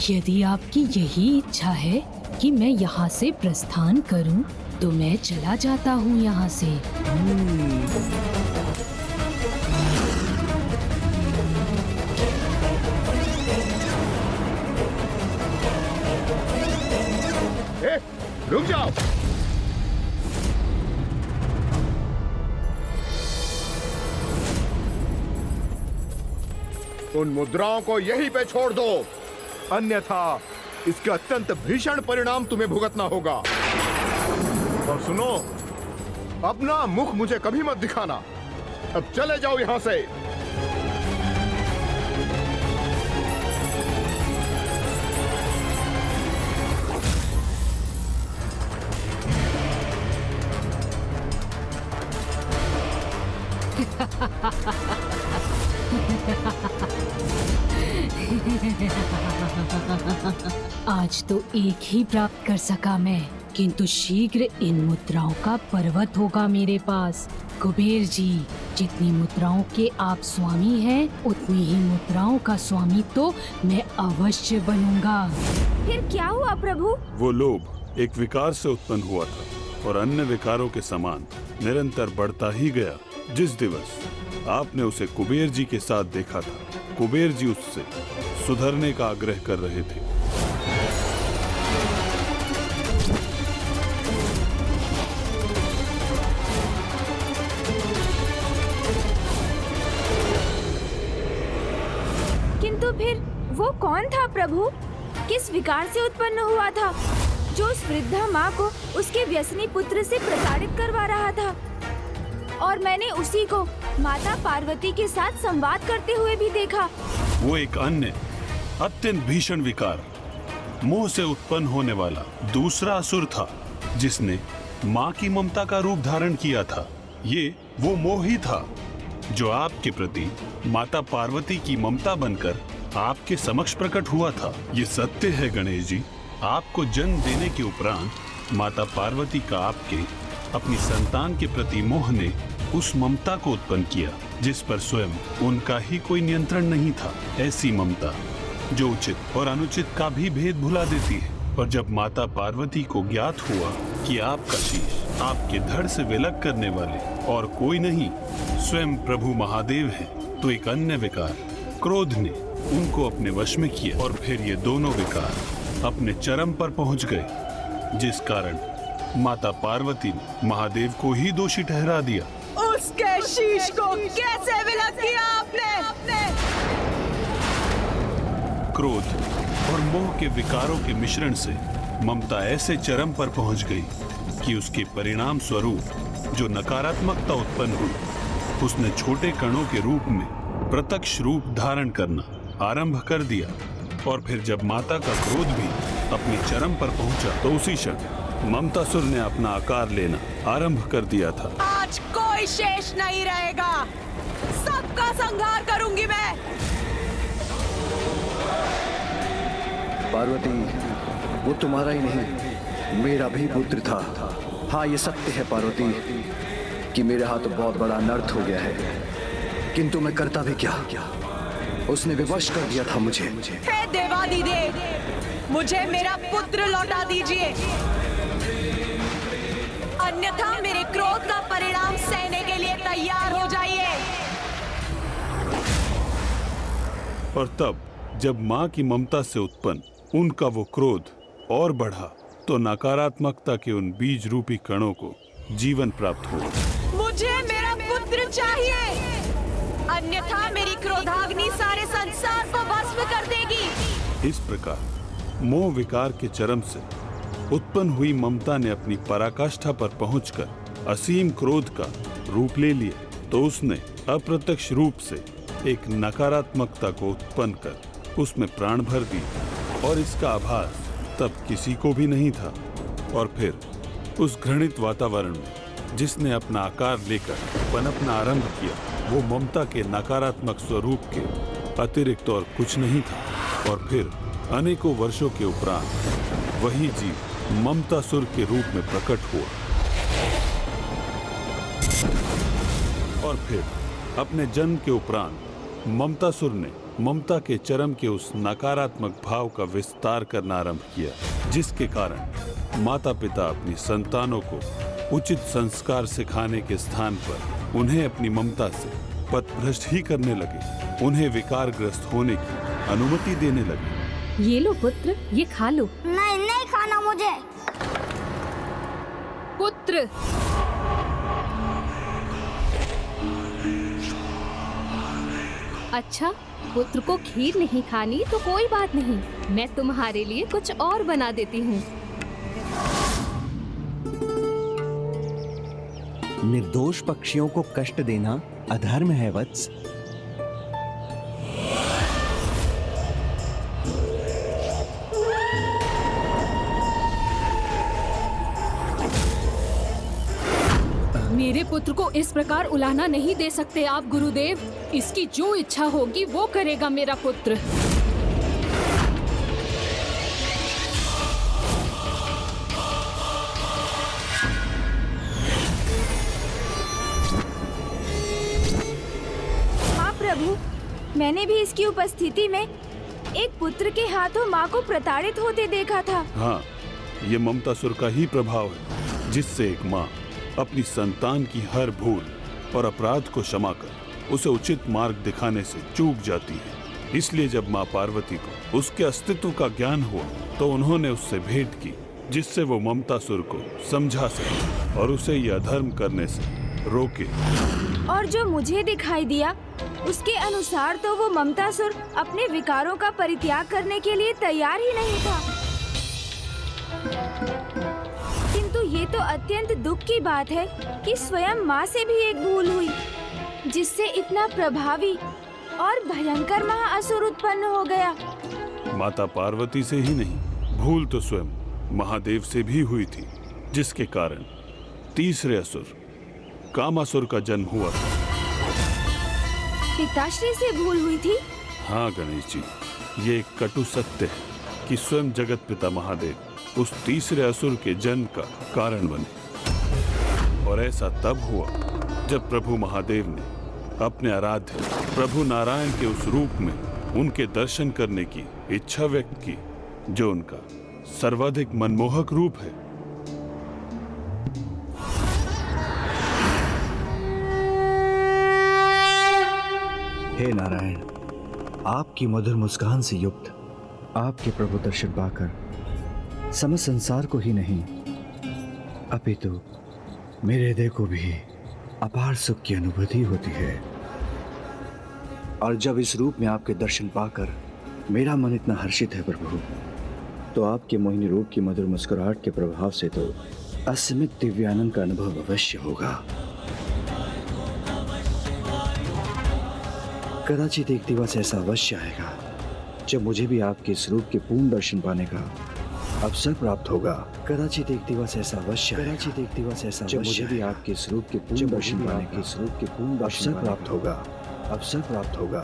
यदि आपकी यही इच्छा है कि मैं यहाँ से प्रस्थान करूं, तो मैं चला जाता हूँ यहाँ से। रुक जाओ। उन मुद्राओं को यहीं पे छोड़ दो, अन्यथा इसका अत्यंत भीषण परिणाम तुम्हें भुगतना होगा। और सुनो, अपना मुख मुझे कभी मत दिखाना। अब चले जाओ यहां से। आज तो एक ही प्राप्त कर सका मैं, किंतु शीघ्र इन मुद्राओं का पर्वत होगा मेरे पास। कुबेर जी, जितनी मुद्राओं के आप स्वामी हैं, उतनी ही मुद्राओं का स्वामी तो मैं अवश्य बनूंगा। फिर क्या हुआ प्रभु? वो लोभ एक विकार से उत्पन्न हुआ था और अन्य विकारों के समान निरंतर बढ़ता ही गया। जिस दिवस आपने उसे कुबेर जी के साथ देखा था, कुबेर जी उससे सुधरने का आग्रह कर रहे थे। किंतु फिर वो कौन था प्रभु? किस विकार से उत्पन्न हुआ था जो उस वृद्धा माँ को उसके व्यसनी पुत्र से प्रताड़ित करवा रहा था? और मैंने उसी को माता पार्वती के साथ संवाद करते हुए भी देखा। वो एक अन्य अत्यंत भीषण विकार, मोह से उत्पन्न होने वाला दूसरा असुर था, जिसने माँ की ममता का रूप धारण किया था। ये वो मोह ही था जो आपके प्रति माता पार्वती की ममता बनकर आपके समक्ष प्रकट हुआ था। ये सत्य है गणेश जी, आपको जन्म देने के उपरांत माता पार्वती का आपके अपनी संतान के प्रति मोह ने उस ममता को उत्पन्न किया जिस पर स्वयं उनका ही कोई नियंत्रण नहीं था। ऐसी ममता जो उचित और अनुचित का भी भेद भुला देती है। और जब माता पार्वती को ज्ञात हुआ कि आपका शीश आपके धड़ से विलग करने वाले और कोई नहीं स्वयं प्रभु महादेव हैं, तो एक अन्य विकार क्रोध ने उनको अपने वश में किया। और फिर ये दोनों विकार अपने चरम पर पहुंच गए, जिस कारण माता पार्वती ने महादेव को ही दोषी ठहरा दिया। उसके शीश को कैसे विलग किया आपने? क्रोध और मोह के विकारों के मिश्रण से ममता ऐसे चरम पर पहुंच गई कि उसके परिणाम स्वरूप जो नकारात्मकता उत्पन्न हुई, उसने छोटे कणों के रूप में प्रत्यक्ष रूप धारण करना आरंभ कर दिया। और फिर जब माता का क्रोध भी अपनी चरम पर पहुंचा, तो उसी क्षण ममतासुर ने अपना आकार लेना आरंभ कर दिया था। आज कोई शेष नहीं रहेगा, सबका संहार करूंगी मैं। पार्वती, वो तुम्हारा ही नहीं, मेरा भी पुत्र था। हाँ, ये सत्य है पार्वती कि मेरे हाथ बहुत बड़ा अनर्थ हो गया है, किंतु मैं करता भी क्या? उसने विवश कर दिया था मुझे। हे देवादिदेव, मुझे मेरा पुत्र लौटा दीजिए, अन्यथा मेरे क्रोध का परिणाम सहने के लिए तैयार हो जाइए। और तब जब माँ की ममता से उत्पन्न उनका वो क्रोध और बढ़ा, तो नकारात्मकता के उन बीज रूपी कणों को जीवन प्राप्त हुआ। मुझे मेरा पुत्र चाहिए, अन्यथा मेरी क्रोधाग्नि सारे संसार को भस्म कर देगी। इस प्रकार मोह विकार के चरम से उत्पन्न हुई ममता ने अपनी पराकाष्ठा पर पहुंचकर असीम क्रोध का रूप ले लिया। तो उसने अप्रत्यक्ष रूप से एक नकारात्मकता को उत्पन्न कर उसमें प्राण भर दिए, और इसका आभास तब किसी को भी नहीं था। और फिर उस घृणित वातावरण में जिसने अपना आकार लेकर पनपना आरंभ किया, वो ममता के नकारात्मक स्वरूप के अतिरिक्त और कुछ नहीं था। और फिर अनेकों वर्षों के उपरांत वही जीव ममतासुर के रूप में प्रकट हुआ, और फिर अपने जन्म के उपरांत ममतासुर ने ममता के चरम के उस नकारात्मक भाव का विस्तार करना आरंभ किया, जिसके कारण माता पिता अपनी संतानों को उचित संस्कार सिखाने के स्थान पर उन्हें अपनी ममता से पथभ्रष्ट ही करने लगे, उन्हें विकारग्रस्त होने की अनुमति देने लगे। ये लो पुत्र, ये खा लो। नहीं नहीं खाना मुझे। पुत्र, अच्छा, पुत्र को खीर नहीं खानी तो कोई बात नहीं, मैं तुम्हारे लिए कुछ और बना देती हूँ। निर्दोष पक्षियों को कष्ट देना अधर्म है वत्स। मेरे पुत्र को इस प्रकार उलाहना नहीं दे सकते आप गुरुदेव। इसकी जो इच्छा होगी वो करेगा मेरा पुत्र। हाँ प्रभु, मैंने भी इसकी उपस्थिति में एक पुत्र के हाथों माँ को प्रताड़ित होते देखा था। हाँ, ये ममतासुर का ही प्रभाव है, जिससे एक माँ अपनी संतान की हर भूल और अपराध को क्षमा कर उसे उचित मार्ग दिखाने से चूक जाती है। इसलिए जब माँ पार्वती को उसके अस्तित्व का ज्ञान हुआ तो उन्होंने उससे भेंट की, जिससे वो ममतासुर को समझा सके और उसे यह अधर्म करने से रोके। और जो मुझे दिखाई दिया उसके अनुसार तो वो ममतासुर अपने विकारों का परित्याग करने के लिए तैयार ही नहीं था। किंतु ये तो अत्यंत दुख की बात है कि स्वयं माँ से भी एक भूल हुई, जिससे इतना प्रभावी और भयंकर महाअसुर उत्पन्न हो गया। माता पार्वती से ही नहीं, भूल तो स्वयं महादेव से भी हुई थी, जिसके कारण तीसरे असुर कामासुर का जन्म हुआ था। पिताश्री से भूल हुई थी? हाँ गणेश जी, ये एक कटु सत्य है कि स्वयं जगत पिता महादेव उस तीसरे असुर के जन्म का कारण बने। और ऐसा तब हुआ जब प्रभु महादेव ने अपने आराध्य प्रभु नारायण के उस रूप में उनके दर्शन करने की इच्छा व्यक्त की, जो उनका सर्वाधिक मनमोहक रूप है। हे नारायण, आपकी मधुर मुस्कान से युक्त आपके प्रभु दर्शन पाकर समस्त संसार को ही नहीं अपितु मेरे हृदय को भी अपार सुख की अनुभूति होती है। और जब इस रूप में आपके दर्शन पाकर मेरा मन इतना हर्षित है प्रभु, तो आपके मोहिनी रूप की मधुर मुस्कुराहट के प्रभाव से तो असीमित दिव्यानंद का अनुभव अवश्य होगा। कदाचित एक दिवस ऐसा अवश्य आएगा जब मुझे भी आपके इस रूप के पूर्ण दर्शन पाने का अवसर प्राप्त होगा। कदाचित एक दिवस ऐसा अवश्य आएगा, कदाचित एक दिवस ऐसा जब मुझे भी आपके इस रूप के पूर्ण दर्शन पाने के इस रूप के पूर्ण अवसर प्राप्त होगा।